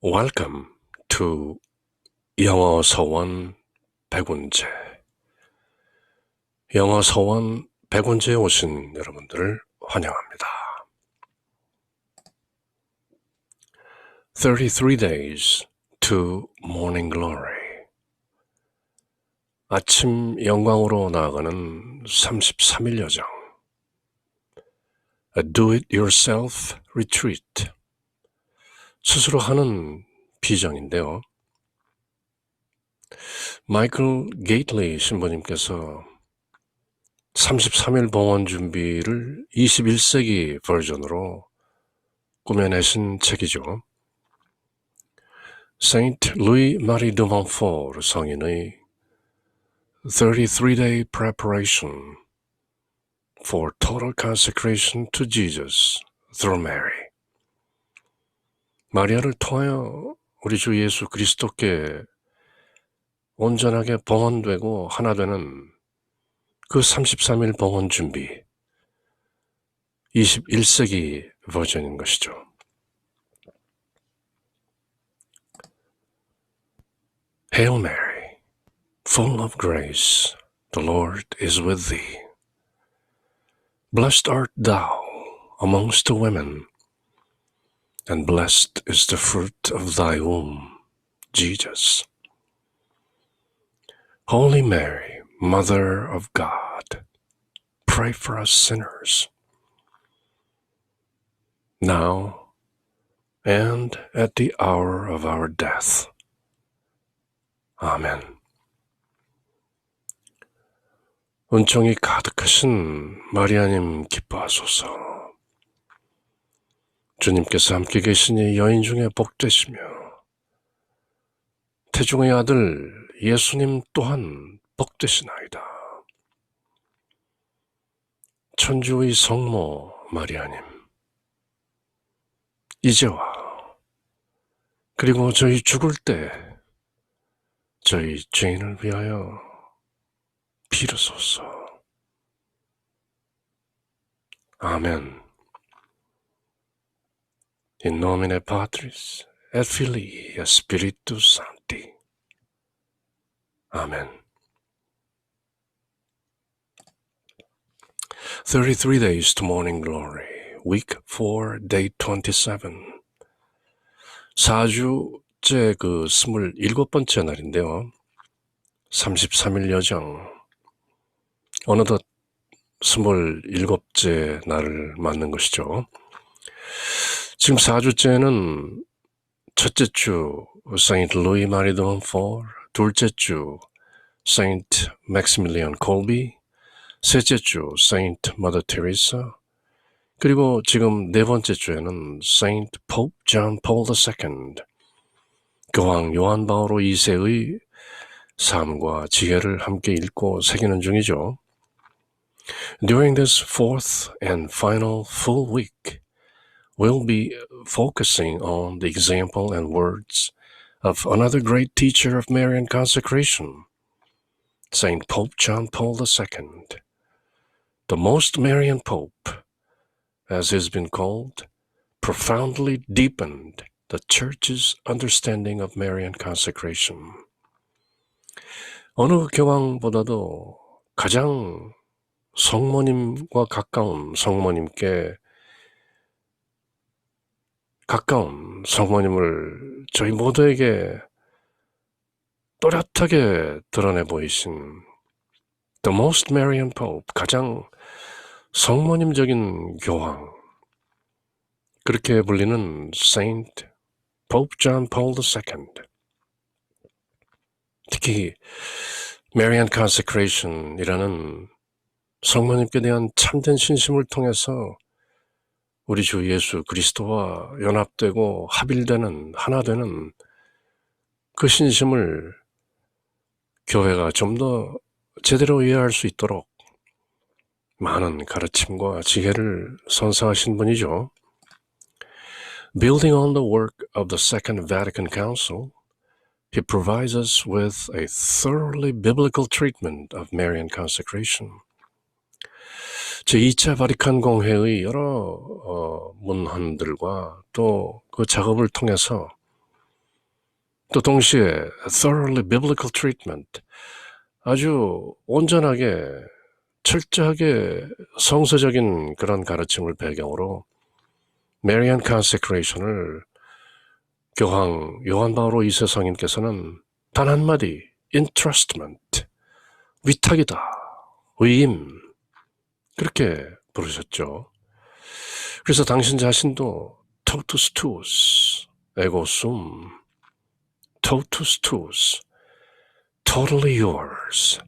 Welcome to 영어 서원 백운제. 영어 서원 백운제에 오신 여러분들을 환영합니다. 33 days to morning glory. 아침 영광으로 나아가는 33일 여정. A do-it-yourself retreat. 스스로 하는 비전인데요. 마이클 게이틀리 신부님께서 33일 봉헌 준비를 21세기 버전으로 꾸며내신 책이죠. Saint Louis Marie de Montfort 성인의 33-day preparation for total consecration to Jesus through Mary. 마리아를 통하여 우리 주 예수 그리스도께 온전하게 봉헌되고 하나 되는 그 33일 봉헌 준비, 21세기 버전인 것이죠. Hail Mary, full of grace, the Lord is with thee. Blessed art thou amongst the women, and blessed is the fruit of thy womb, Jesus. Holy Mary, Mother of God, pray for us sinners, now and at the hour of our death. 아멘. 은총이 가득하신 마리아님 기뻐하소서. 주님께서 함께 계시니 여인 중에 복되시며 태중의 아들 예수님 또한 복되시나이다. 천주의 성모 마리아님, 이제와 그리고 저희 죽을 때 저희 죄인을 위하여 비르소서. 아멘. In nomine Patris et Filii et Spiritus Sancti. 아멘. 33 days to morning glory. Week 4, day 27. 4주째 27번째 날인데요. 33일 여정. 어느덧 27째 날을 맞는 것이죠. 지금 4주째는 첫째 주 Saint Louis Marie de Montfort, 둘째 주 Saint Maximilian Kolbe, 셋째 주 Saint Mother Teresa, 그리고 지금 네 번째 주에는 Saint Pope John Paul II, 교황 요한 바오로 2세의 삶과 지혜를 함께 읽고 새기는 중이죠. During this fourth and final full week, we'll be focusing on the example and words of another great teacher of Marian consecration, Saint Pope John Paul II, the most Marian Pope, as he's been called, profoundly deepened the Church's understanding of Marian consecration. 어느 교황보다도 가장 성모님과 가까운 성모님께 가까운 성모님을 저희 모두에게 또렷하게 드러내 보이신 The Most Marian Pope, 가장 성모님적인 교황, 그렇게 불리는 Saint Pope John Paul II. 특히 Marian Consecration이라는 성모님께 대한 참된 신심을 통해서 우리 주 예수 그리스도와 연합되고 합일되는, 하나 되는 그 신심을 교회가 좀 더 제대로 이해할 수 있도록 많은 가르침과 지혜를 선사하신 분이죠. Building on the work of the Second Vatican Council, he provides us with a thoroughly biblical treatment of Marian consecration. 제2차 바티칸 공회의 여러 문헌들과 또 그 작업을 통해서 또 동시에 thoroughly biblical treatment, 아주 온전하게 철저하게 성서적인 그런 가르침을 배경으로 Marian consecration을 교황 요한 바오로 2세 성인께서는 단 한마디 entrustment, 위탁이다, 위임, 그렇게 부르셨죠. 그래서 당신 자신도 totus tuus, ego sum, totus tuus, totally yours,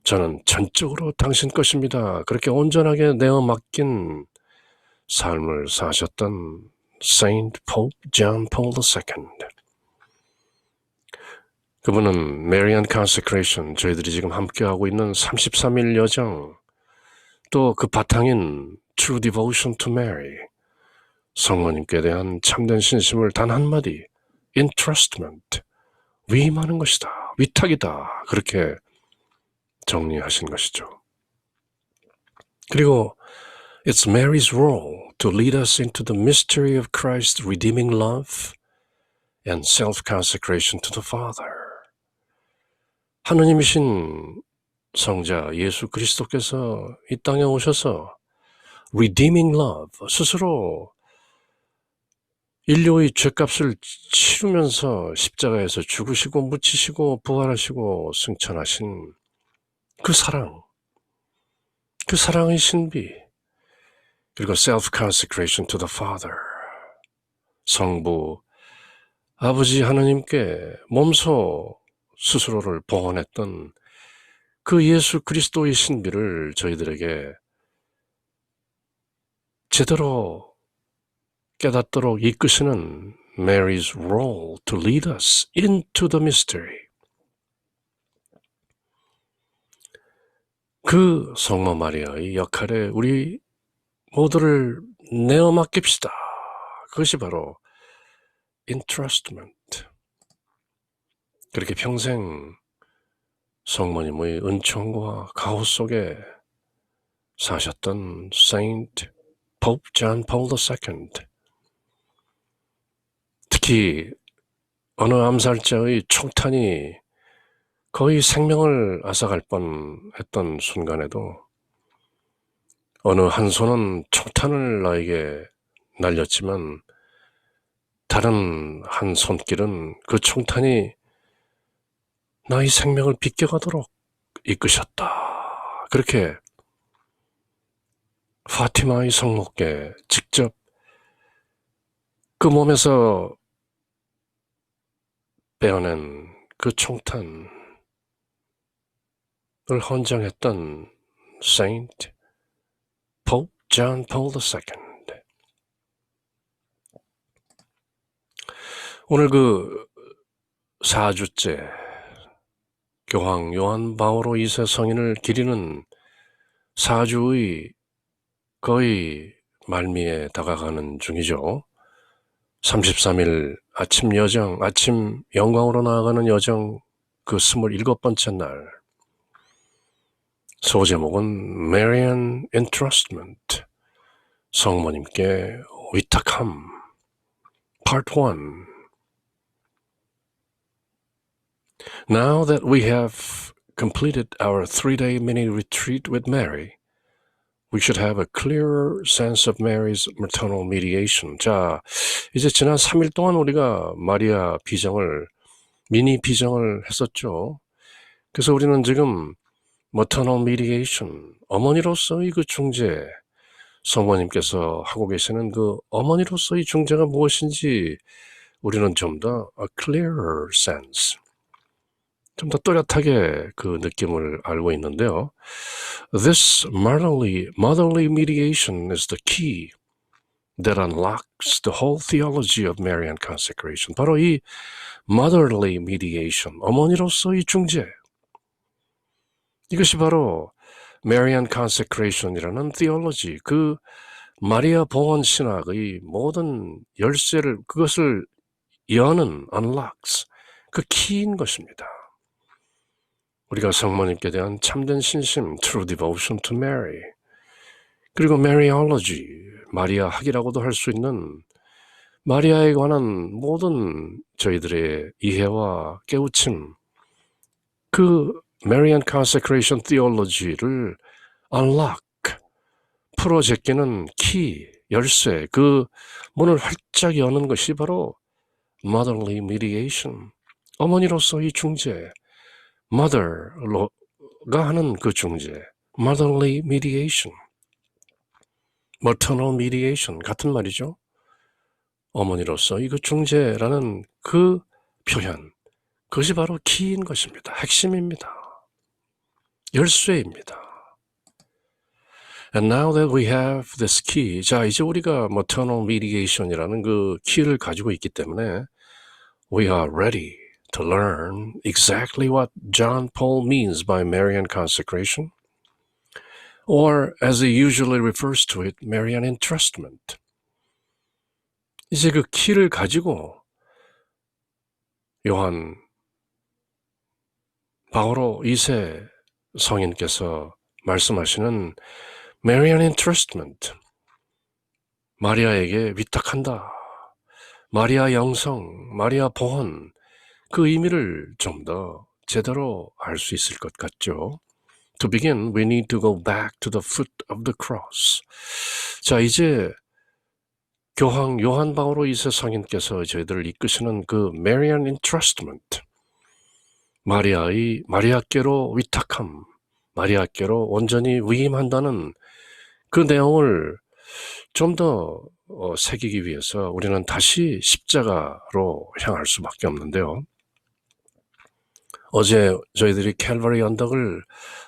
저는 전적으로 당신 것입니다, 그렇게 온전하게 내어 맡긴 삶을 사셨던 Saint Pope John Paul II. 그분은 Marian consecration, 저희들이 지금 함께하고 있는 33일 여정, 또 그 바탕인 True Devotion to Mary, 성모님께 대한 참된 신심을 단 한마디 entrustment, 위임하는 것이다, 위탁이다, 그렇게 정리하신 것이죠. 그리고 It's Mary's role to lead us into the mystery of Christ's redeeming love and self-consecration to the Father. 하느님이신 성자 예수 그리스도께서 이 땅에 오셔서 redeeming love, 스스로 인류의 죄값을 치르면서 십자가에서 죽으시고 묻히시고 부활하시고 승천하신 그 사랑, 그 사랑의 신비, 그리고 self-consecration to the Father, 성부, 아버지 하나님께 몸소 스스로를 봉헌했던 그 예수 그리스도의 신비를 저희들에게 제대로 깨닫도록 이끄시는 Mary's role to lead us into the mystery. 그 성모 마리아의 역할에 우리 모두를 내어 맡깁시다. 그것이 바로 entrustment. 그렇게 평생 성모님의 은총과 가호 속에 사셨던 Saint Pope John Paul II. 특히 어느 암살자의 총탄이 거의 생명을 앗아갈 뻔했던 순간에도 어느 한 손은 총탄을 나에게 날렸지만 다른 한 손길은 그 총탄이 나의 생명을 비껴가도록 이끄셨다. 그렇게 파티마의 성모께 직접 그 몸에서 빼어낸 그 총탄을 헌정했던 Saint Pope John Paul II. 오늘 그 4주째 교황 요한 바오로 2세 성인을 기리는 4주의 거의 말미에 다가가는 중이죠. 33일 아침 여정, 아침 영광으로 나아가는 여정 그 27번째 날. 소제목은 Marian Entrustment, 성모님께 위탁함, Part 1. Now that we have completed our 3-day mini retreat with Mary, we should have a clearer sense of Mary's maternal mediation. 자, 이제 지난 3일 동안 우리가 마리아 비정을, 미니 비정을 했었죠. 그래서 우리는 지금 maternal mediation, 어머니로서의 그 중재, 성모님께서 하고 계시는 그 어머니로서의 중재가 무엇인지 우리는 좀 더 a clearer sense, 좀 더 또렷하게 그 느낌을 알고 있는데요. This motherly mediation is the key that unlocks the whole theology of Marian consecration. 바로 이 motherly mediation, 어머니로서의 중재, 이것이 바로 Marian consecration이라는 theology, 그 마리아 봉헌 신학의 모든 열쇠를, 그것을 여는 unlocks, 그 키인 것입니다. 우리가 성모님께 대한 참된 신심, true devotion to Mary, 그리고 Mariology, 마리아 학이라고도 할 수 있는 마리아에 관한 모든 저희들의 이해와 깨우침, 그 Marian Consecration Theology를 unlock, 풀어 제끼는 키, 열쇠, 그 문을 활짝 여는 것이 바로 motherly mediation, 어머니로서의 중재, mother가 하는 그 중재, motherly mediation, maternal mediation 같은 말이죠. 어머니로서의 그 중재라는 그 표현, 그것이 바로 키인 것입니다. 핵심입니다. 열쇠입니다. And now that we have this key, 자, 이제 우리가 maternal mediation이라는 그 키를 가지고 있기 때문에 we are ready to learn exactly what John Paul means by Marian consecration, or as he usually refers to it, Marian entrustment. 이제 그 키를 가지고 요한 바오로 2세 성인께서 말씀하시는 Marian entrustment, 마리아에게 위탁한다. 마리아 영성, 마리아 보헌, 그 의미를 좀 더 제대로 알 수 있을 것 같죠. To begin, we need to go back to the foot of the cross. 자, 이제 교황 요한 바오로 2세 성인께서 저희들을 이끄시는 그 Marian entrustment, 마리아께로 위탁함, 마리아께로 온전히 위임한다는 그 내용을 좀 더 새기기 위해서 우리는 다시 십자가로 향할 수밖에 없는데요. 어제 저희들이 캘버리 언덕을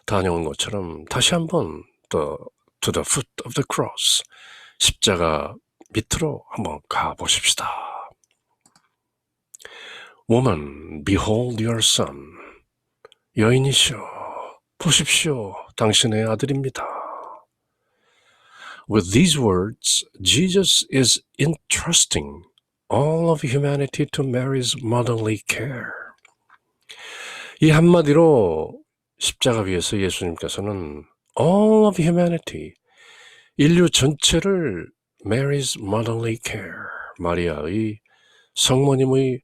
다녀온 것처럼 다시 한번 to the foot of the cross, 십자가 밑으로 한번 가보십시다. Woman, behold your son. 여인이시여, 보십시오. 당신의 아들입니다. With these words, Jesus is entrusting all of humanity to Mary's motherly care. 이 한마디로 십자가 위에서 예수님께서는 all of humanity, 인류 전체를 Mary's motherly care, 마리아의 성모님의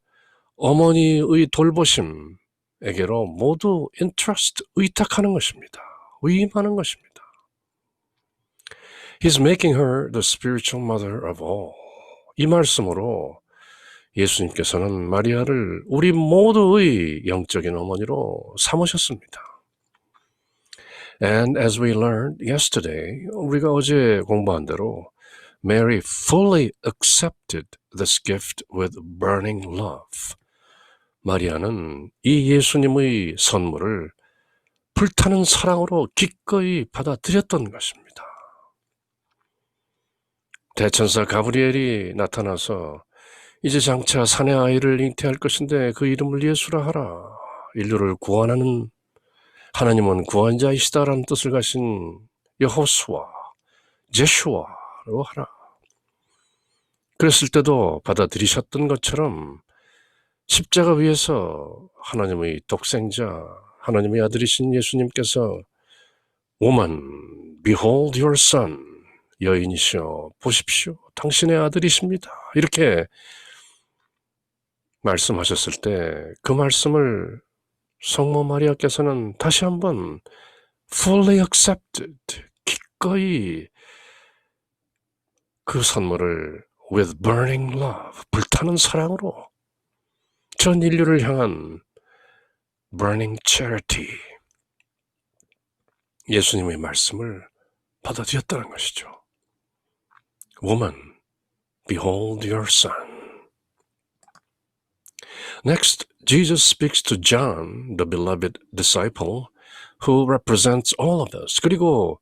어머니의 돌보심에게로 모두 entrust, 의탁하는 것입니다. 위임하는 것입니다. He's making her the spiritual mother of all. 이 말씀으로 예수님께서는 마리아를 우리 모두의 영적인 어머니로 삼으셨습니다. And as we learned yesterday, 우리가 어제 공부한 대로 Mary fully accepted this gift with burning love. 마리아는 이 예수님의 선물을 불타는 사랑으로 기꺼이 받아들였던 것입니다. 대천사 가브리엘이 나타나서 이제 장차 사내 아이를 잉태할 것인데 그 이름을 예수라 하라. 인류를 구원하는 하나님은 구원자이시다라는 뜻을 가신 여호수아, 제슈아로 하라. 그랬을 때도 받아들이셨던 것처럼 십자가 위에서 하나님의 독생자, 하나님의 아들이신 예수님께서 Woman, behold your son. 여인이시여, 보십시오. 당신의 아들이십니다. 이렇게 말씀하셨을 때 그 말씀을 성모 마리아께서는 다시 한번 fully accepted, 기꺼이 그 선물을 with burning love, 불타는 사랑으로 전 인류를 향한 burning charity, 예수님의 말씀을 받아들였다는 것이죠. Woman, behold your son. Next, Jesus speaks to John, the beloved disciple, who represents all of us. 그리고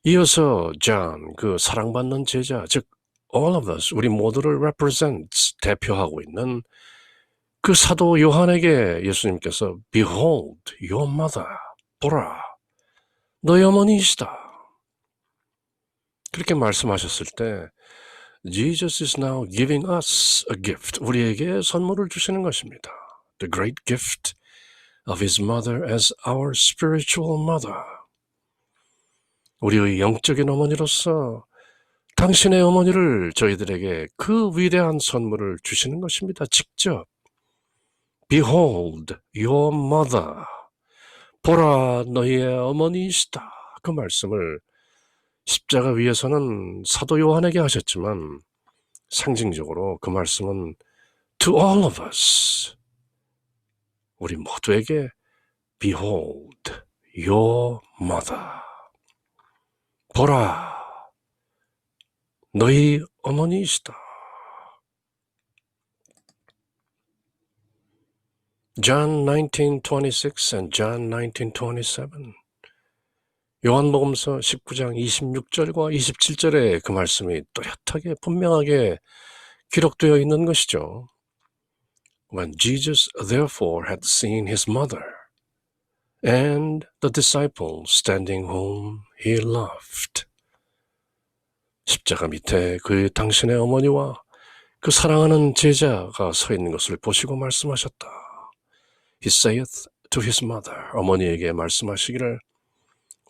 이어서 John, 그 사랑받는 제자, 즉 all of us, 우리 모두를 represents, 대표하고 있는 그 사도 요한에게 예수님께서 Behold, your mother, 보라, 너의 어머니이시다. 그렇게 말씀하셨을 때 Jesus is now giving us a gift. 우리에게 선물을 주시는 것입니다. The great gift of his mother as our spiritual mother. 우리의 영적인 어머니로서 당신의 어머니를 저희들에게 그 위대한 선물을 주시는 것입니다. 직접. Behold your mother. 보라 너희의 어머니이시다. 그 말씀을 십자가 위에서는 사도 요한에게 하셨지만 상징적으로 그 말씀은 to all of us, 우리 모두에게 Behold your mother. 보라 너희 어머니이시다. John 19:26 and John 19:27. 요한복음서 19장 26절과 27절에 그 말씀이 또렷하게 분명하게 기록되어 있는 것이죠. When Jesus therefore had seen his mother and the disciple standing whom he loved. 십자가 밑에 그 당신의 어머니와 그 사랑하는 제자가 서 있는 것을 보시고 말씀하셨다. He saith to his mother, 어머니에게 말씀하시기를,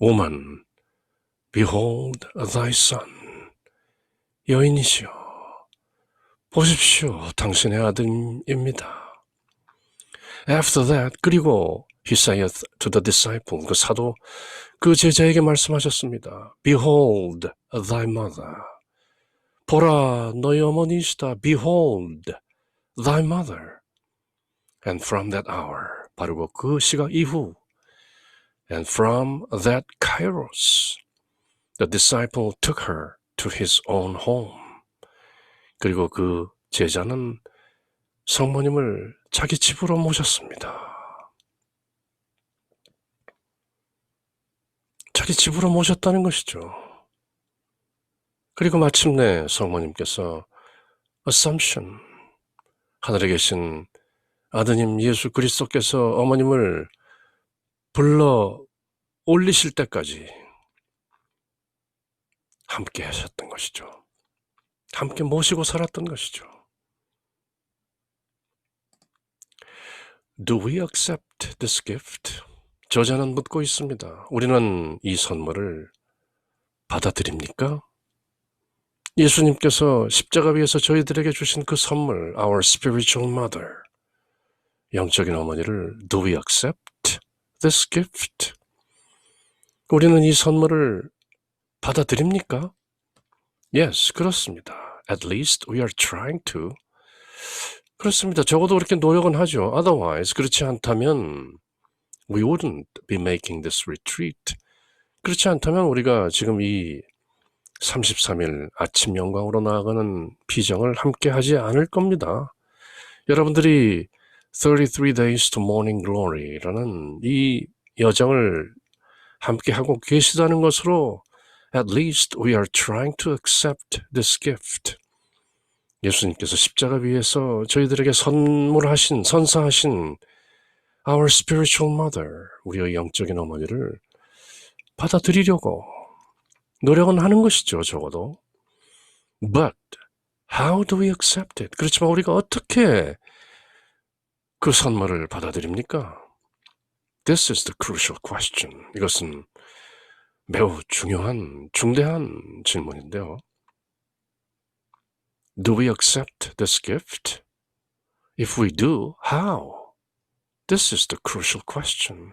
Woman, behold thy son. 여인이시여, 보십시오, 당신의 아들입니다. After that, 그리고 he saith to the disciple, 그 사도, 그 제자에게 말씀하셨습니다. Behold thy mother. 보라, 너희 어머니이시다. Behold thy mother. And from that hour, 바로 그 시각 이후, and from that kairos, the disciple took her to his own home. 그리고 그 제자는 성모님을 자기 집으로 모셨습니다. 자기 집으로 모셨다는 것이죠. 그리고 마침내 성모님께서 Assumption, 하늘에 계신 아드님 예수 그리스도께서 어머님을 불러 올리실 때까지 함께 하셨던 것이죠. 함께 모시고 살았던 것이죠. Do we accept this gift? 저자는 묻고 있습니다. 우리는 이 선물을 받아들입니까? 예수님께서 십자가 위에서 저희들에게 주신 그 선물, our spiritual mother, 영적인 어머니를 do we accept this gift? 우리는 이 선물을 받아들입니까? Yes, 그렇습니다. At least we are trying to. 그렇습니다. 적어도 그렇게 노력은 하죠. Otherwise, 그렇지 않다면 we wouldn't be making this retreat. 그렇지 않다면 우리가 지금 이 33일 아침 영광으로 나아가는 비정을 함께 하지 않을 겁니다. 여러분들이 33 Days to Morning Glory라는 이 여정을 함께 하고 계시다는 것으로 At least we are trying to accept this gift. 예수님께서 십자가 위에서 저희들에게 선사하신 our spiritual mother, 우리의 영적인 어머니를 받아들이려고 노력은 하는 것이죠, 적어도. But how do we accept it? 그렇지만 우리가 어떻게 그 선물을 받아들입니까? This is the crucial question. 이것은 매우 중대한 질문인데요. Do we accept this gift? If we do, how? This is the crucial question.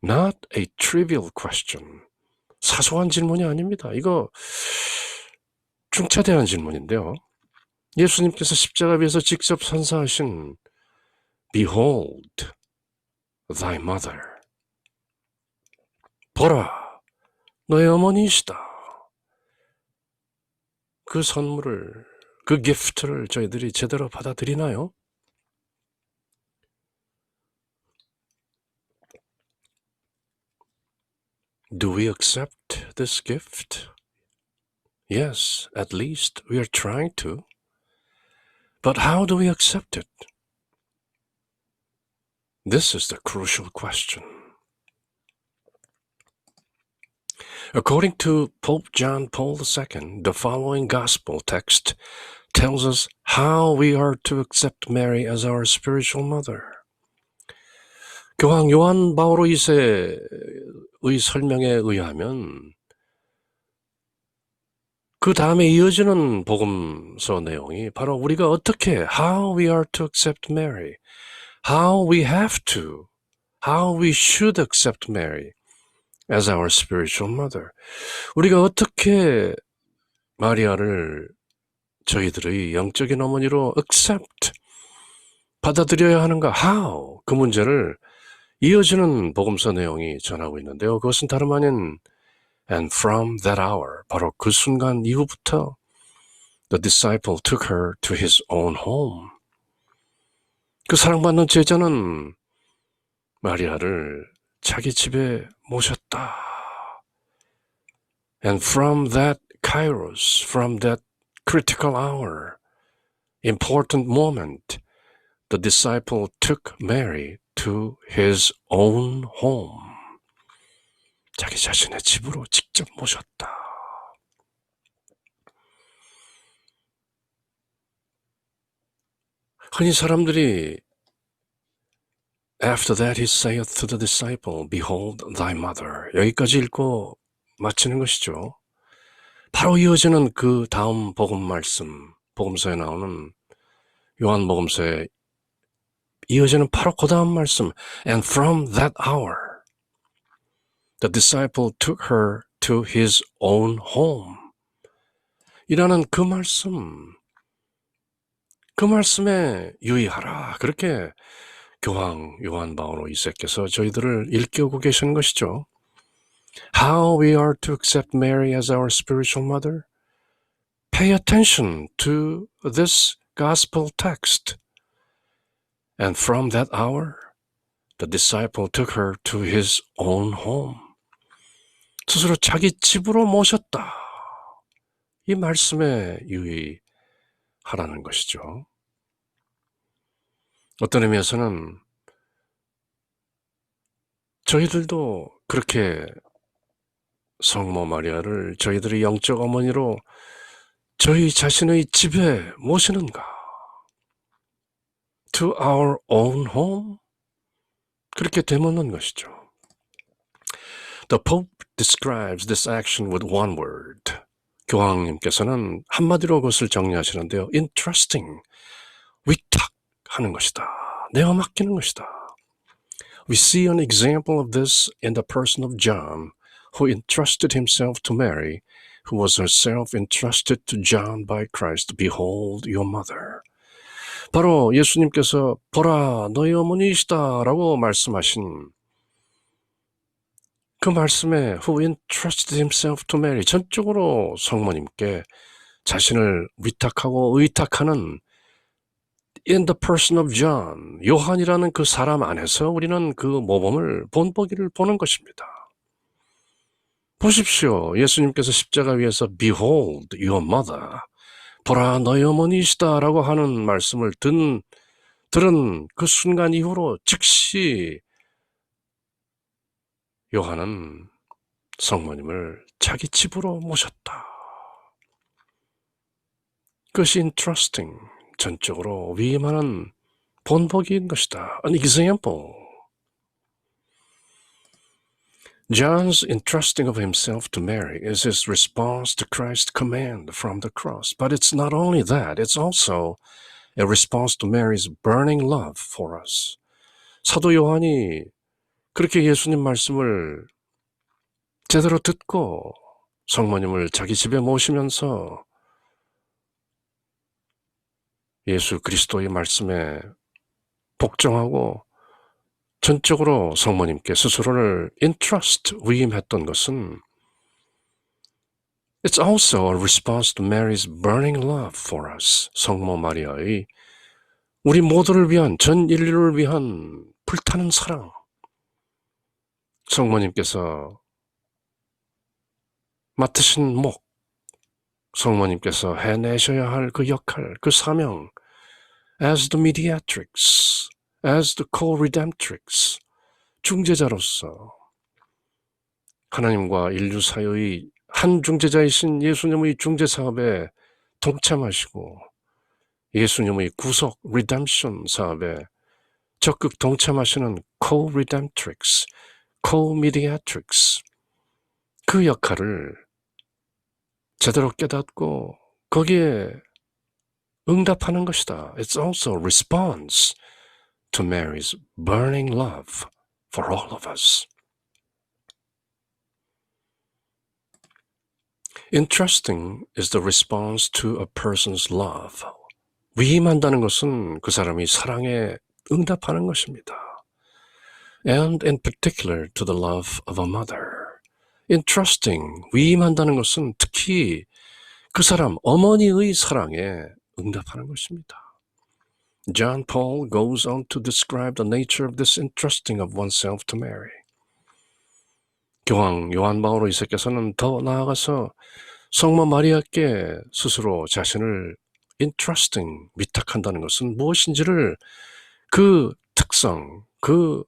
Not a trivial question. 사소한 질문이 아닙니다. 이거 중차대한 질문인데요. 예수님께서 십자가 위에서 직접 선사하신 Behold thy mother. 보라, 너의 어머니이시다. 그 선물을, 그 기프트를 저희들이 제대로 받아들이나요? Do we accept this gift? Yes, at least we are trying to. But how do we accept it? This is the crucial question. According to Pope John Paul II, the following gospel text tells us how we are to accept Mary as our spiritual mother. 교황 요한 바오로 2세의 설명에 의하면 그 다음에 이어지는 복음서 내용이 바로 우리가 어떻게 how we are to accept Mary, how we have to, how we should accept Mary as our spiritual mother. 우리가 어떻게 마리아를 저희들의 영적인 어머니로 accept, 받아들여야 하는가, how, 그 문제를 이어지는 복음서 내용이 전하고 있는데요. 그것은 다름 아닌 and from that hour, 바로 그 순간 이후부터 the disciple took her to his own home. 그 사랑받는 제자는 마리아를 자기 집에 모셨다. And from that kairos, from that critical hour, important moment, the disciple took Mary to his own home. 자기 자신의 집으로 직접 모셨다. 흔히 사람들이 After that he saith to the disciple, Behold thy mother. 여기까지 읽고 마치는 것이죠. 바로 이어지는 그 다음 복음 말씀, 복음서에 나오는 요한복음서에 이어지는 바로 그 다음 말씀, And from that hour, the disciple took her to his own home. 이라는 그 말씀, 그 말씀에 유의하라. 그렇게 교황 요한 바오로 2세께서 저희들을 일깨우고 계신 것이죠. How we are to accept Mary as our spiritual mother? Pay attention to this gospel text. And from that hour, the disciple took her to his own home. 스스로 자기 집으로 모셨다. 이 말씀에 유의하라는 것이죠. 어떤 의미에서는 저희들도 그렇게 성모 마리아를 저희들의 영적 어머니로 저희 자신의 집에 모시는가? To our own home? 그렇게 되묻는 것이죠. The Pope describes this action with one word. 교황님께서는 한마디로 그것을 정리하시는데요. Entrusting, 위탁하는 것이다. 내어 맡기는 것이다. We see an example of this in the person of John, who entrusted himself to Mary, who was herself entrusted to John by Christ. Behold your mother. 바로 예수님께서 보라 너희 어머니이시다 라고 말씀하신 그 말씀에 who entrusted himself to Mary, 전적으로 성모님께 자신을 위탁하고 의탁하는 in the person of John, 요한이라는 그 사람 안에서 우리는 그 모범을 본보기를 보는 것입니다. 보십시오. 예수님께서 십자가 위에서 Behold your mother, 보라 너희 어머니이시다 라고 하는 말씀을 들은 그 순간 이후로 즉시 요한은 성모님을 자기 집으로 모셨다. 그것이 entrusting, 전적으로 위임하는 본보기인 것이다. An example. John's entrusting of himself to Mary is his response to Christ's command from the cross. But it's not only that, it's also a response to Mary's burning love for us. 사도 요한이 그렇게 예수님 말씀을 제대로 듣고 성모님을 자기 집에 모시면서 예수 그리스도의 말씀에 복종하고 전적으로 성모님께 스스로를 entrust, 위임했던 것은 It's also a response to Mary's burning love for us. 성모 마리아의 우리 모두를 위한, 전 인류를 위한 불타는 사랑. 성모님께서 맡으신 목, 성모님께서 해내셔야 할 그 역할, 그 사명, as the mediatrix, as the co-redemptrix, 중재자로서 하나님과 인류 사이의 한 중재자이신 예수님의 중재사업에 동참하시고 예수님의 구속, redemption 사업에 적극 동참하시는 co-redemptrix, co-mediatrix, 그 역할을 제대로 깨닫고 거기에 응답하는 것이다. It's also a response to Mary's burning love for all of us. Entrusting is the response to a person's love. 위임한다는 것은 그 사람이 사랑에 응답하는 것입니다. And in particular to the love of a mother. Entrusting, 위임한다는 것은 특히 그 사람 어머니의 사랑에 응답하는 것입니다. John Paul goes on to describe the nature of this entrusting of oneself to Mary. 교황 요한 바오로 2세께서는 더 나아가서 성모 마리아께 스스로 자신을 entrusting, 위탁한다는 것은 무엇인지를 그 특성, 그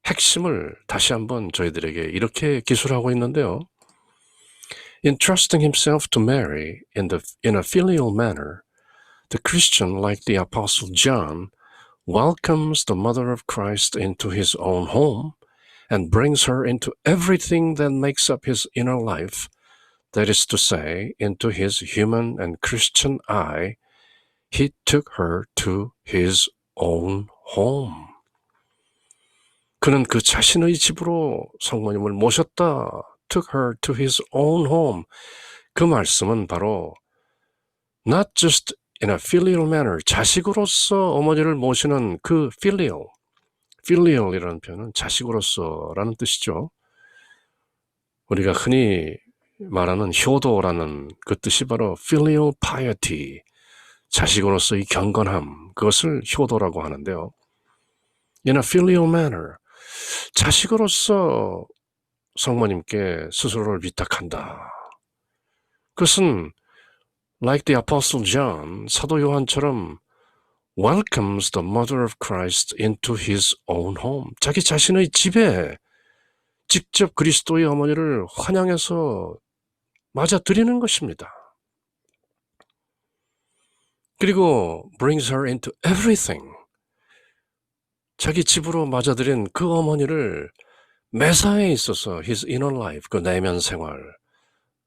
핵심을 다시 한번 저희들에게 이렇게 기술하고 있는데요. Entrusting himself to Mary in a filial manner, the Christian, like the Apostle John, welcomes the mother of Christ into his own home and brings her into everything that makes up his inner life, that is to say, into his human and Christian eye. He took her to his own home. 그는 그 자신의 집으로 성모님을 모셨다. Took her to his own home. 그 말씀은 바로 not just in a filial manner, 자식으로서 어머니를 모시는 그 filial이라는 표현은 자식으로서라는 뜻이죠. 우리가 흔히 말하는 효도라는 그 뜻이 바로 filial piety, 자식으로서의 경건함, 그것을 효도라고 하는데요. In a filial manner, 자식으로서 성모님께 스스로를 위탁한다. 그것은 like the Apostle John, 사도 요한처럼 welcomes the mother of Christ into his own home. 자기 자신의 집에 직접 그리스도의 어머니를 환영해서 맞아들이는 것입니다. 그리고 brings her into everything. 자기 집으로 맞아들인 그 어머니를 매사에 있어서 his inner life, 그 내면 생활,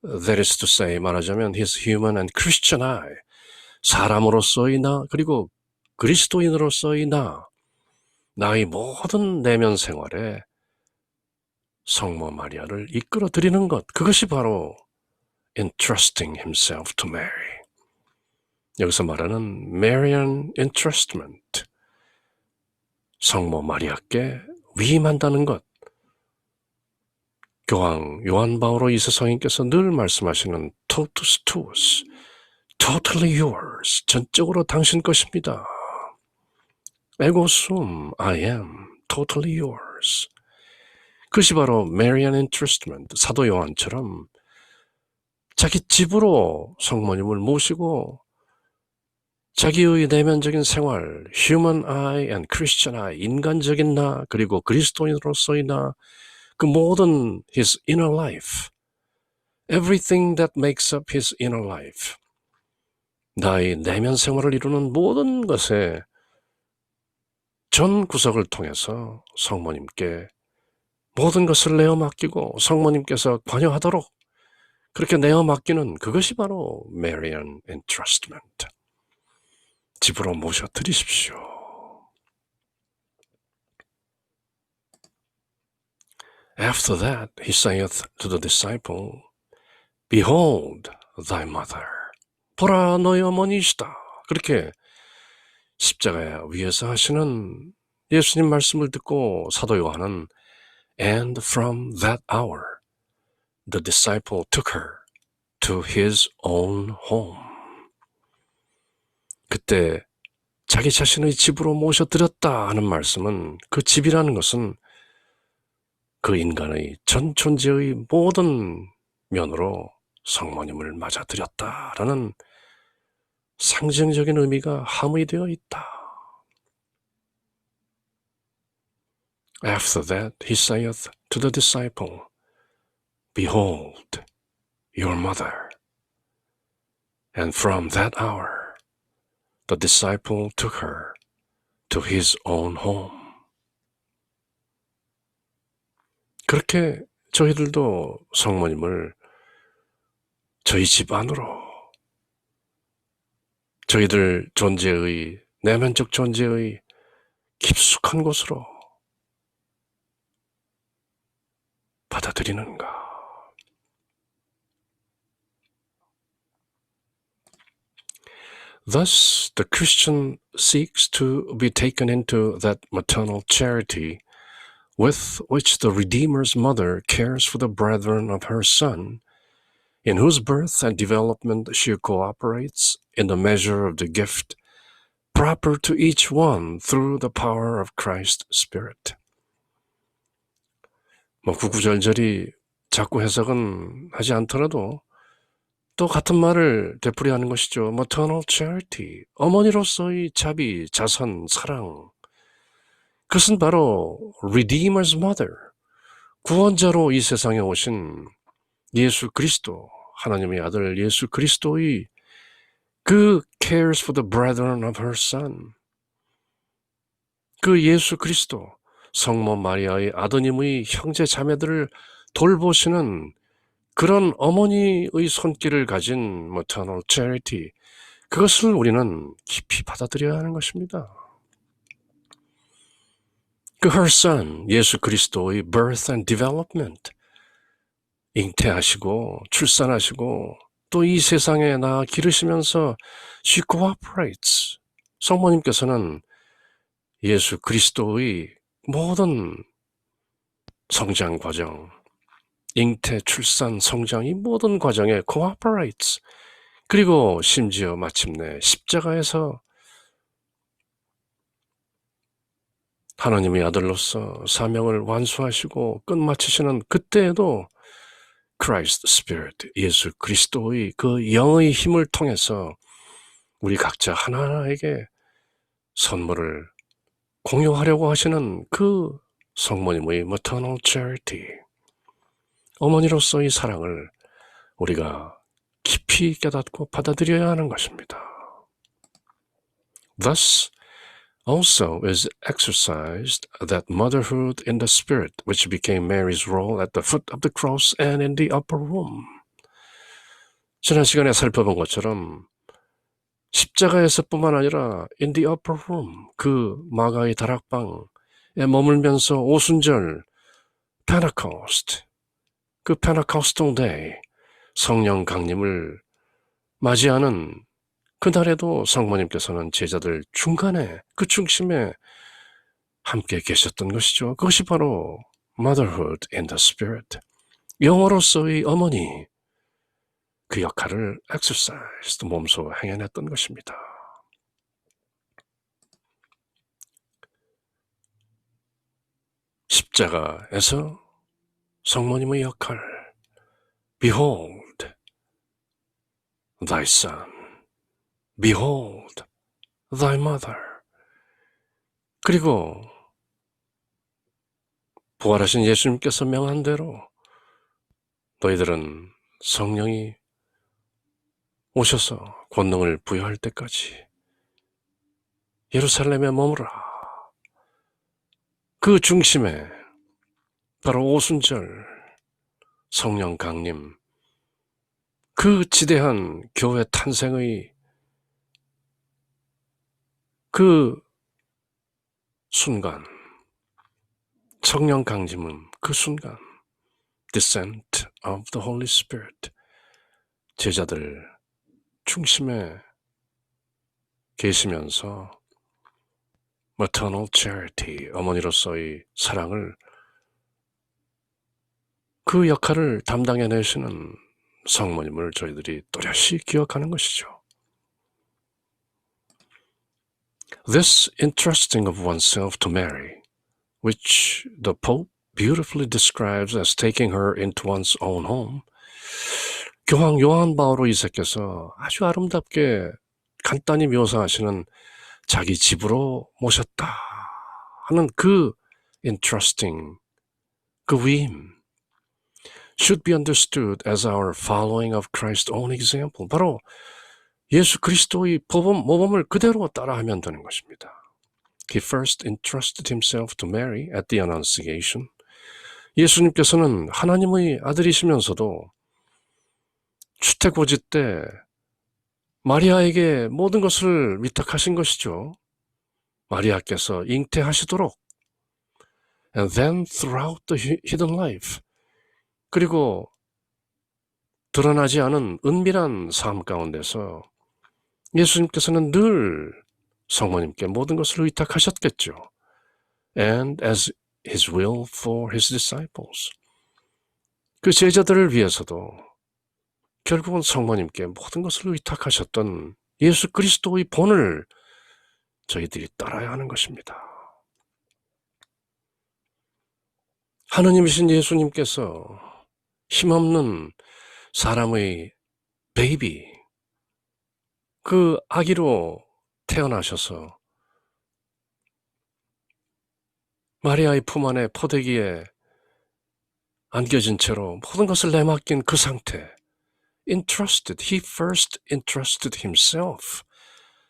that is to say, 말하자면 his human and Christian eye, 사람으로서의 나, 그리고 그리스도인으로서의 나, 나의 모든 내면 생활에 성모 마리아를 이끌어 드리는 것, 그것이 바로 entrusting himself to Mary. 여기서 말하는 Marian entrustment, 성모 마리아께 위임한다는 것. 교황 요한 바오로 2세 성인께서 늘 말씀하시는 totus tuus, totally yours, 전적으로 당신 것입니다. ego sum, I am, totally yours. 그것이 바로 Marian entrustment, 사도 요한처럼 자기 집으로 성모님을 모시고 자기의 내면적인 생활, human I and Christian I, 인간적인 나, 그리고 그리스도인으로서의 나, 그 모든 his inner life, everything that makes up his inner life, 나의 내면 생활을 이루는 모든 것에 전 구석을 통해서 성모님께 모든 것을 내어 맡기고 성모님께서 관여하도록 그렇게 내어 맡기는 그것이 바로 Marian entrustment. 집으로 모셔 드리십시오. After that, he saith to the disciple, Behold thy mother. 보라 너의 어머니시다. 그렇게 십자가 위에서 하시는 예수님 말씀을 듣고 사도 요한은 And from that hour, the disciple took her to his own home. 그때 자기 자신의 집으로 모셔드렸다 하는 말씀은 그 집이라는 것은 그 인간의 전 존재의 모든 면으로 성모님을 맞아들였다라는 상징적인 의미가 함의되어 있다. After that, he saith to the disciple, Behold your mother. And from that hour, the disciple took her to his own home. 그렇게 저희들도 성모님을 저희 집 안으로, 저희들 존재의, 내면적 존재의 깊숙한 곳으로 받아들이는가? Thus, the Christian seeks to be taken into that maternal charity with which the Redeemer's mother cares for the brethren of her Son, in whose birth and development she cooperates in the measure of the gift proper to each one through the power of Christ's Spirit. 구구절절히 자꾸 해석은 하지 않더라도 또 같은 말을 되풀이하는 것이죠. Maternal charity, 어머니로서의 자비, 자선, 사랑. 그것은 바로 Redeemer's mother, 구원자로 이 세상에 오신 예수 그리스도, 하나님의 아들 예수 그리스도의 그 cares for the brethren of her son, 그 예수 그리스도, 성모 마리아의 아드님의 형제 자매들을 돌보시는 그런 어머니의 손길을 가진 maternal charity, 그것을 우리는 깊이 받아들여야 하는 것입니다. 그 her son, 예수 그리스도의 birth and development, 잉태하시고 출산하시고 또 이 세상에 나 기르시면서 she cooperates, 성모님께서는 예수 그리스도의 모든 성장 과정, 잉태, 출산, 성장, 이 모든 과정에 cooperates, 그리고 심지어 마침내 십자가에서 하나님의 아들로서 사명을 완수하시고 끝마치시는 그때에도 Christ Spirit, 예수 그리스도의 그 영의 힘을 통해서 우리 각자 하나하나에게 선물을 공유하려고 하시는 그 성모님의 maternal charity, 어머니로서의 사랑을 우리가 깊이 깨닫고 받아들여야 하는 것입니다. Thus, also is exercised that motherhood in the Spirit, which became Mary's role at the foot of the cross and in the upper room. 지난 시간에 살펴본 것처럼 십자가에서뿐만 아니라 in the upper room, 그 마가의 다락방에 머물면서 오순절, Pentecost, 그 Pentecostal Day, 성령 강림을 맞이하는 그날에도 성모님께서는 제자들 중간에, 그 중심에 함께 계셨던 것이죠. 그것이 바로 motherhood in the spirit, 영어로서의 어머니, 그 역할을 exercise, 몸소 행해냈던 것입니다. 십자가에서 성모님의 역할, Behold thy son, Behold thy mother. 그리고 부활하신 예수님께서 명한 대로 너희들은 성령이 오셔서 권능을 부여할 때까지 예루살렘에 머무라. 그 중심에 바로 오순절 성령 강림, 그 지대한 교회 탄생의 그 순간, 성령 강림은 그 순간, descent of the Holy Spirit, 제자들 중심에 계시면서 maternal charity, 어머니로서의 사랑을, 그 역할을 담당해내시는 성모님을 저희들이 또렷이 기억하는 것이죠. This entrusting of oneself to Mary, which the Pope beautifully describes as taking her into one's own home, 교황 요한 바오로 2세께서 아주 아름답게 간단히 묘사하시는 자기 집으로 모셨다 하는 그 entrusting, 그 위임, should be understood as our following of Christ's own example. 바로 예수 그리스도의 모범을 그대로 따라하면 되는 것입니다. He first entrusted himself to Mary at the Annunciation. 예수님께서는 하나님의 아들이시면서도 추태고지 때 마리아에게 모든 것을 위탁하신 것이죠. 마리아께서 잉태하시도록. And then throughout the hidden life. 그리고 드러나지 않은 은밀한 삶 가운데서 예수님께서는 늘 성모님께 모든 것을 의탁하셨겠죠. And as his will for his disciples. 그 제자들을 위해서도 결국은 성모님께 모든 것을 의탁하셨던 예수 그리스도의 본을 저희들이 따라야 하는 것입니다. 하느님이신 예수님께서 힘없는 사람의 베이비, 그 아기로 태어나셔서 마리아의 품 안에 포대기에 안겨진 채로 모든 것을 내맡긴 그 상태, he first entrusted himself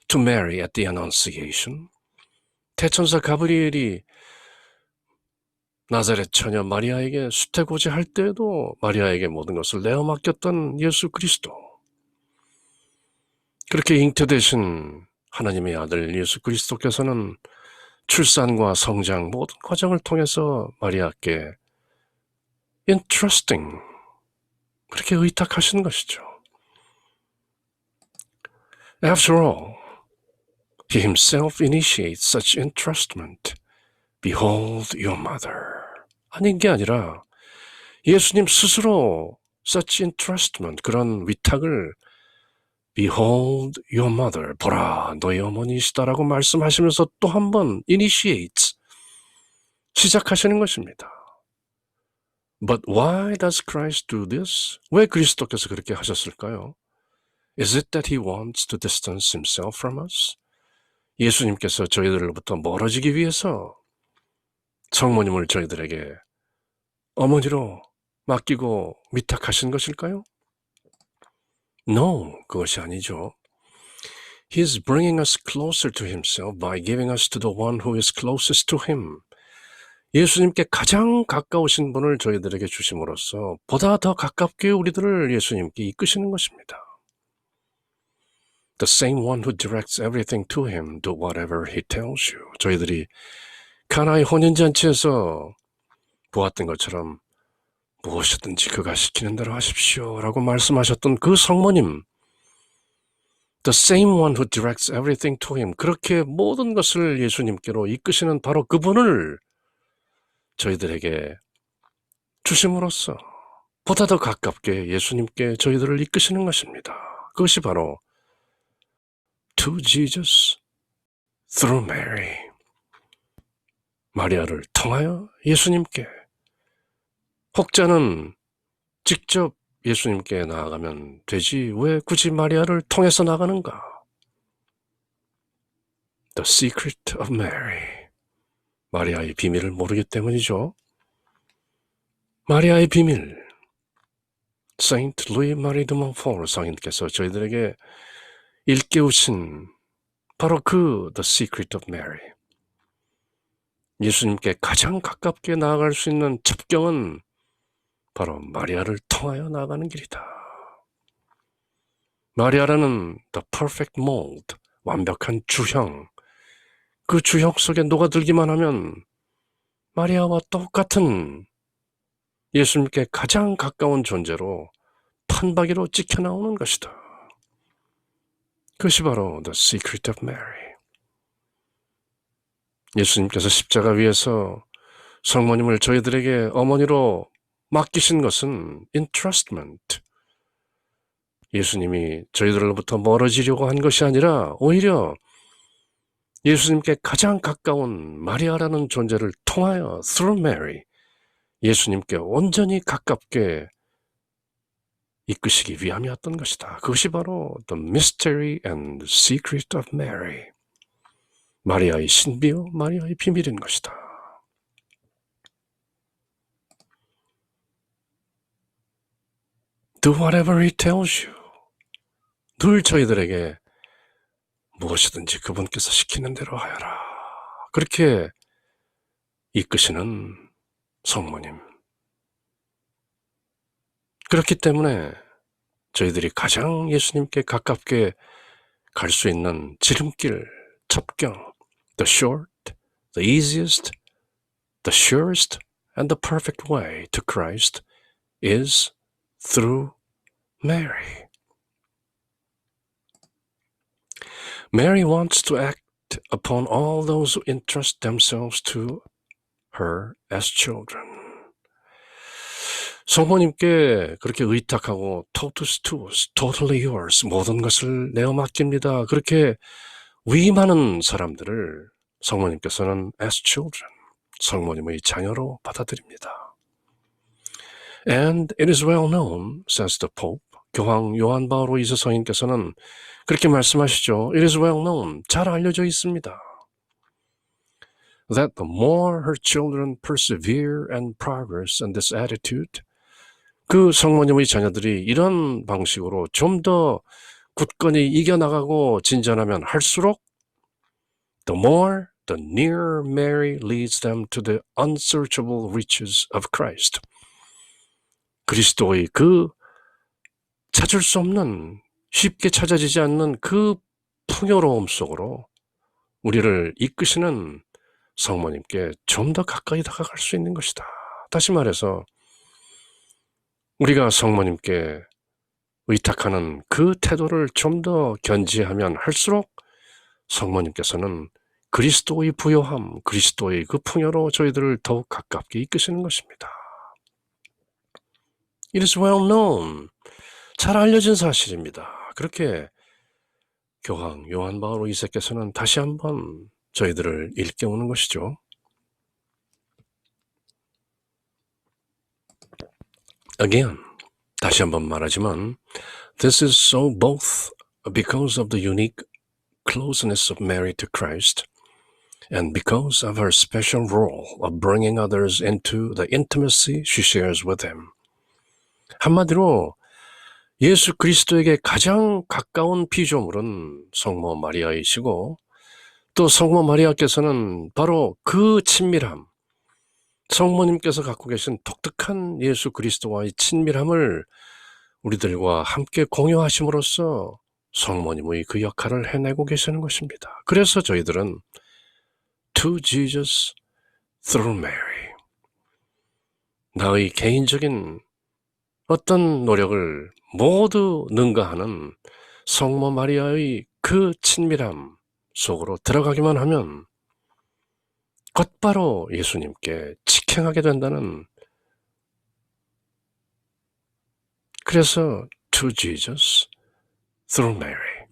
to Mary at the Annunciation. 대천사 가브리엘이 나사렛 처녀 마리아에게 수태고지 할 때에도 마리아에게 모든 것을 내어 맡겼던 예수 그리스도. 그렇게 잉태되신 하나님의 아들 예수 그리스도께서는 출산과 성장 모든 과정을 통해서 마리아께 entrusting, 그렇게 의탁하시는 것이죠. After all, he himself initiates such entrustment. Behold your mother. 아닌 게 아니라 예수님 스스로 such entrustment, 그런 위탁을 Behold your mother, 보라 너의 어머니시다라고 말씀하시면서 또 한 번 initiates, 시작하시는 것입니다. But why does Christ do this? 왜 그리스도께서 그렇게 하셨을까요? Is it that he wants to distance himself from us? 예수님께서 저희들로부터 멀어지기 위해서 성모님을 저희들에게 어머니로 맡기고 위탁하신 것일까요? No, 그것이 아니죠. He is bringing us closer to himself by giving us to the one who is closest to him. 예수님께 가장 가까우신 분을 저희들에게 주심으로써 보다 더 가깝게 우리들을 예수님께 이끄시는 것입니다. The same one who directs everything to him, do whatever he tells you. 저희들이 가나의 혼인잔치에서 보았던 것처럼 무엇이든지 그가 시키는 대로 하십시오 라고 말씀하셨던 그 성모님, The same one who directs everything to him, 그렇게 모든 것을 예수님께로 이끄시는 바로 그분을 저희들에게 주심으로써 보다 더 가깝게 예수님께 저희들을 이끄시는 것입니다. 그것이 바로 To Jesus through Mary, 마리아를 통하여 예수님께. 혹자는 직접 예수님께 나아가면 되지 왜 굳이 마리아를 통해서 나가는가? The secret of Mary, 마리아의 비밀을 모르기 때문이죠. 마리아의 비밀, Saint Louis Marie de Montfort 성인께서 저희들에게 일깨우신 바로 그 The secret of Mary, 예수님께 가장 가깝게 나아갈 수 있는 첩경은 바로 마리아를 통하여 나아가는 길이다. 마리아라는 the perfect mold, 완벽한 주형, 그 주형 속에 녹아들기만 하면 마리아와 똑같은 예수님께 가장 가까운 존재로 판박이로 찍혀 나오는 것이다. 그것이 바로 the secret of Mary. 예수님께서 십자가 위에서 성모님을 저희들에게 어머니로 맡기신 것은 entrustment. 예수님이 저희들로부터 멀어지려고 한 것이 아니라 오히려 예수님께 가장 가까운 마리아라는 존재를 통하여 through Mary, 예수님께 온전히 가깝게 이끄시기 위함이었던 것이다. 그것이 바로 the mystery and secret of Mary, 마리아의 신비요 마리아의 비밀인 것이다. Do whatever he tells you. 늘 저희들에게 무엇이든지 그분께서 시키는 대로 하여라. 그렇게 이끄시는 성모님, 그렇기 때문에 저희들이 가장 예수님께 가깝게 갈 수 있는 지름길, 첩경, the short, the easiest, the surest, and the perfect way to Christ is through Mary. Mary wants to act upon all those who entrust themselves to her as children. 성모님께 그렇게 의탁하고 totus tuus, totally yours, 모든 것을 내어 맡깁니다. 그렇게 위임하는 사람들을 성모님께서는 as children, 성모님의 자녀로 받아들입니다. And it is well known, says the Pope, 교황 요한 바오로 2세 성인께서는 그렇게 말씀하시죠. It is well known, 잘 알려져 있습니다. That the more her children persevere and progress in this attitude, 그 성모님의 자녀들이 이런 방식으로 좀 더 굳건히 이겨나가고 진전하면 할수록 the more, the nearer Mary leads them to the unsearchable riches of Christ. 그리스도의 그 찾을 수 없는, 쉽게 찾아지지 않는 그 풍요로움 속으로 우리를 이끄시는 성모님께 좀 더 가까이 다가갈 수 있는 것이다. 다시 말해서 우리가 성모님께 의탁하는 그 태도를 좀 더 견지하면 할수록 성모님께서는 그리스도의 부요함, 그리스도의 그 풍요로 저희들을 더욱 가깝게 이끄시는 것입니다. It is well known. 잘 알려진 사실입니다. 그렇게 교황 요한 바오로 2세께서는 다시 한번 저희들을 일깨우는 것이죠. Again, 다시 한번 말하지만 this is so both because of the unique closeness of Mary to Christ and because of her special role of bringing others into the intimacy she shares with him. 한마디로 예수 그리스도에게 가장 가까운 피조물은 성모 마리아이시고 또 성모 마리아께서는 바로 그 친밀함, 성모님께서 갖고 계신 독특한 예수 그리스도와의 친밀함을 우리들과 함께 공유하심으로써 성모님의 그 역할을 해내고 계시는 것입니다. 그래서 저희들은 To Jesus through Mary, 나의 개인적인 어떤 노력을 모두 능가하는 성모 마리아의 그 친밀함 속으로 들어가기만 하면 곧바로 예수님께 직행하게 된다는, 그래서 to Jesus through Mary.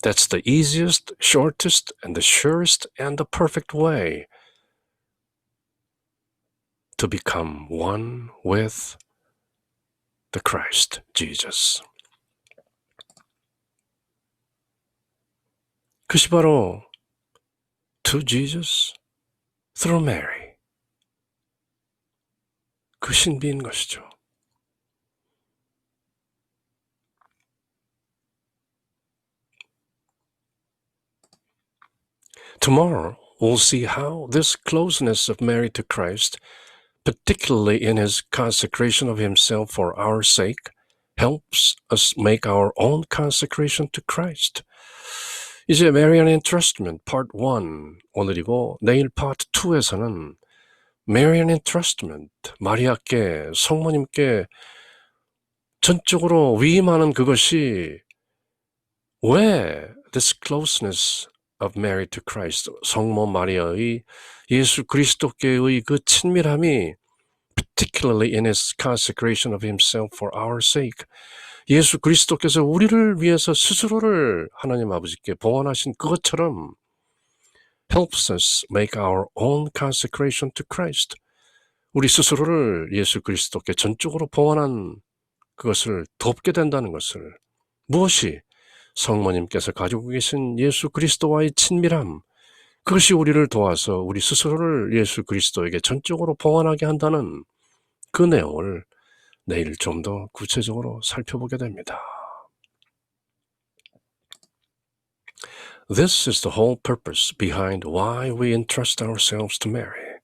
That's the easiest, shortest, and the surest, and the perfect way to become one with the Christ, Jesus. 그것이 바로 to Jesus through Mary. 그 신비인 것이죠. Tomorrow, we'll see how this closeness of Mary to Christ, particularly in his consecration of himself for our sake, helps us make our own consecration to Christ. 이제 Marian Entrustment Part 1 오늘이고 내일 Part 2에서는 Marian Entrustment, 마리아께, 성모님께 전적으로 위임하는 그것이 왜 this closeness of Mary to Christ, 성모 마리아의 예수 그리스도께의 그 친밀함이 particularly in his consecration of himself for our sake, 예수 그리스도께서 우리를 위해서 스스로를 하나님 아버지께 봉헌하신 그것처럼 helps us make our own consecration to Christ, 우리 스스로를 예수 그리스도께 전적으로 봉헌한 그것을 돕게 된다는 것을, 무엇이 성모님께서 가지고 계신 예수 그리스도와의 친밀함, 그것이 우리를 도와서 우리 스스로를 예수 그리스도에게 전적으로 봉헌하게 한다는 그 내용을 내일 좀 더 구체적으로 살펴보게 됩니다. This is the whole purpose behind why we entrust ourselves to Mary.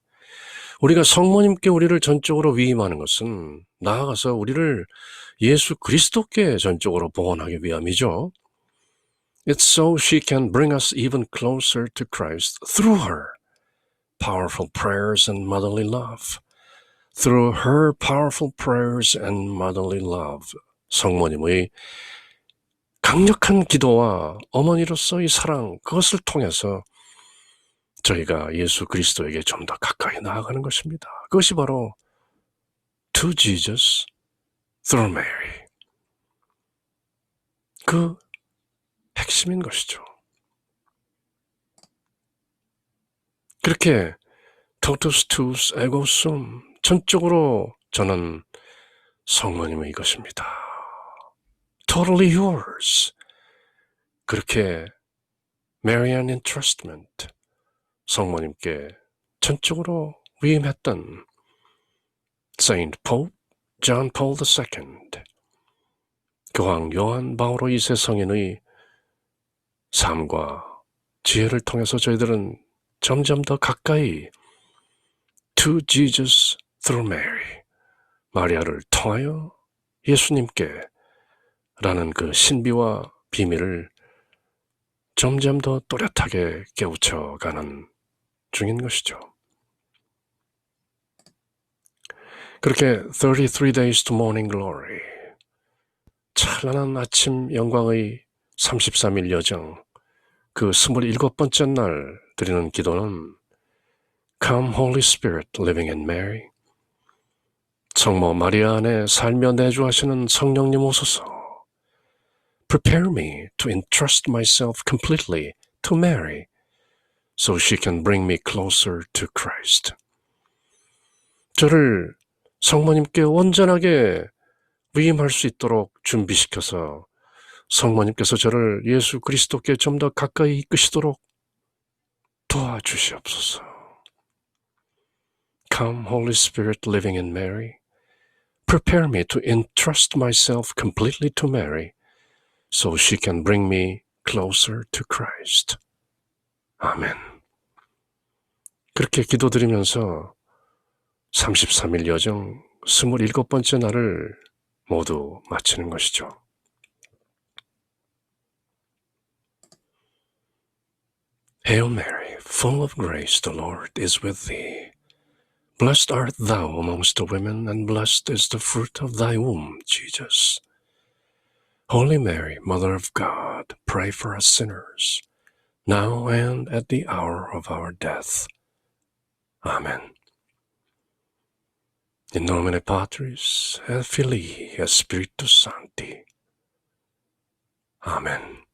우리가 성모님께 우리를 전적으로 위임하는 것은 나아가서 우리를 예수 그리스도께 전적으로 복원하기 위함이죠. It's so she can bring us even closer to Christ through her powerful prayers and motherly love. Through her powerful prayers and motherly love. 성모님의 강력한 기도와 어머니로서의 사랑, 그것을 통해서 저희가 예수 그리스도에게 좀 더 가까이 나아가는 것입니다. 그것이 바로 to Jesus through Mary. 그 핵심인 것이죠. 그렇게 totus tuus ego sum, 전적으로 저는 성모님의 것입니다. Totally yours. 그렇게 Marian entrustment, 성모님께 전적으로 위임했던 Saint Pope John Paul II, 교황 요한 바오로 2세 성인의 삶과 지혜를 통해서 저희들은 점점 더 가까이 to Jesus through Mary, 마리아를 통하여 예수님께 라는 그 신비와 비밀을 점점 더 또렷하게 깨우쳐가는 중인 것이죠. 그렇게 33 Days to Morning Glory, 찬란한 아침 영광의 33일 여정, 그 27번째 날 드리는 기도는 Come Holy Spirit living in Mary, 성모 마리아 안에 살며 내주하시는 성령님 오소서, Prepare me to entrust myself completely to Mary so she can bring me closer to Christ. 저를 성모님께 온전하게 위임할 수 있도록 준비시켜서 성모님께서 저를 예수 그리스도께 좀 더 가까이 이끄시도록 도와주시옵소서. Come, Holy Spirit living in Mary, prepare me to entrust myself completely to Mary so she can bring me closer to Christ. 아멘. 그렇게 기도드리면서 33일 여정 27번째 날을 모두 마치는 것이죠. Hail Mary, full of grace, the Lord is with thee. Blessed art thou amongst the women, and blessed is the fruit of thy womb, Jesus. Holy Mary, Mother of God, pray for us sinners, now and at the hour of our death. Amen. In nomine Patris, et Filii, et Spiritus Sancti. Amen.